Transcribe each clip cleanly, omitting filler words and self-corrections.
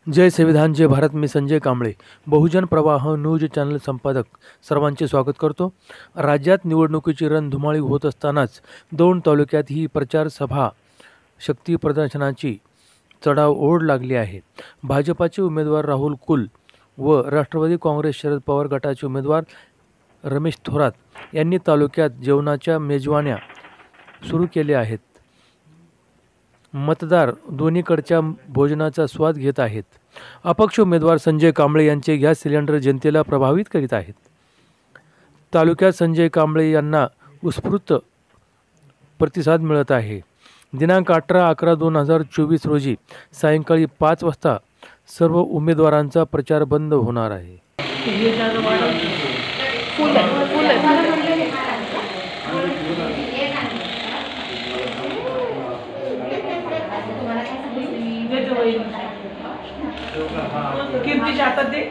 जय संविधान जय भारत. मी संजय कांबळे, बहुजन प्रवाह news channel संपादक सर्वांचे स्वागत करतो. राज्यात निवडणुकीची रणधुमाळी होत असतानाच 2 तालुक्यात ही प्रचार सभा शक्ती प्रदर्शनाची चढाव ओढ लागली आहे. भाजपाचे उमेदवार राहुल कुल व राष्ट्रवादी काँग्रेस शरद पवार गटाचे उमेदवार रमेश थोरात यांनी तालुक्यात जेवणाच्या मेजवान्या सुरू केल्या आहेत. मतदार दोन्हीकडच्या भोजनाचा स्वाद घेत आहेत. अपक्ष उमेदवार संजय कांबळे यांचे गॅस सिलेंडर जनतेला प्रभावित करीत आहेत. तालुक्यात संजय कांबळे यांना उत्स्फूर्त प्रतिसाद मिळत आहे. दिनांक 18/11/2024 रोजी सायंकाळी 5 वाजता सर्व उमेदवारांचा प्रचार बंद होणार आहे. कीर्ती हातात दे.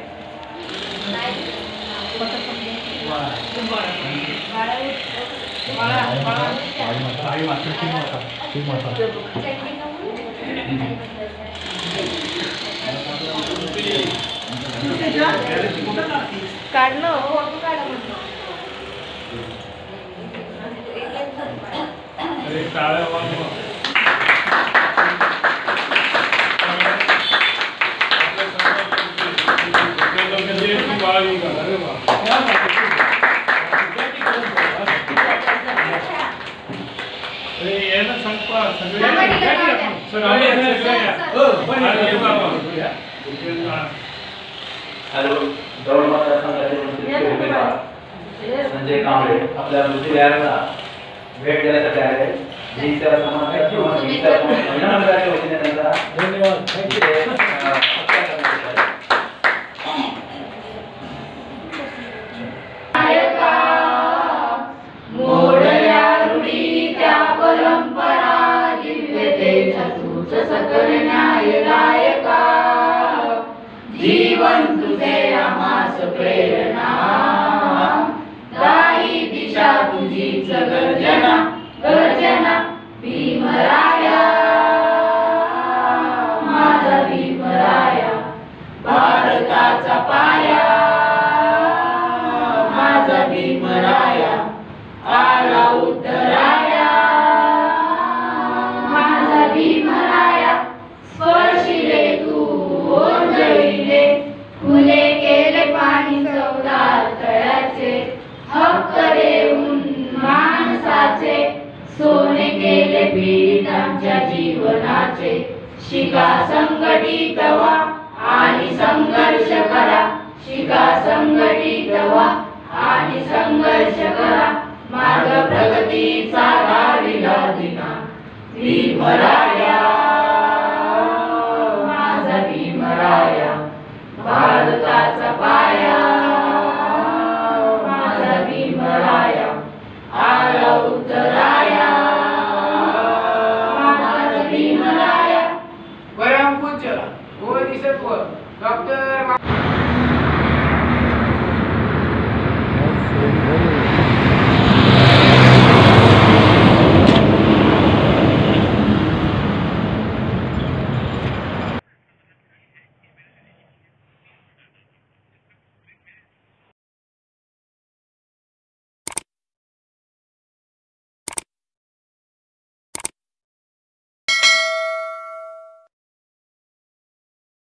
काढणं संजय कांबळे आपल्या बुद्धिविहाराला भेट देण्यासाठी आले. जीवन तुझे आम्हास प्रेरणा, दाही दिशा तुझीच गर्जना, गर्जना भीमराया, माझा भीमराया, भारताचा पाया, माझा भीमराया, आला उतराया, माझा भीमराया, स्पर्शिले तू ओंजळीले, फुले केले पाणी चवदार तळ्याचे, हक्क देऊन माणसाचे, सोने केले पीडितांच्या जीवनाचे, शिका संघटित व्हा आणि संघर्ष करा, शिका संघटित व्हा आणि संघर्ष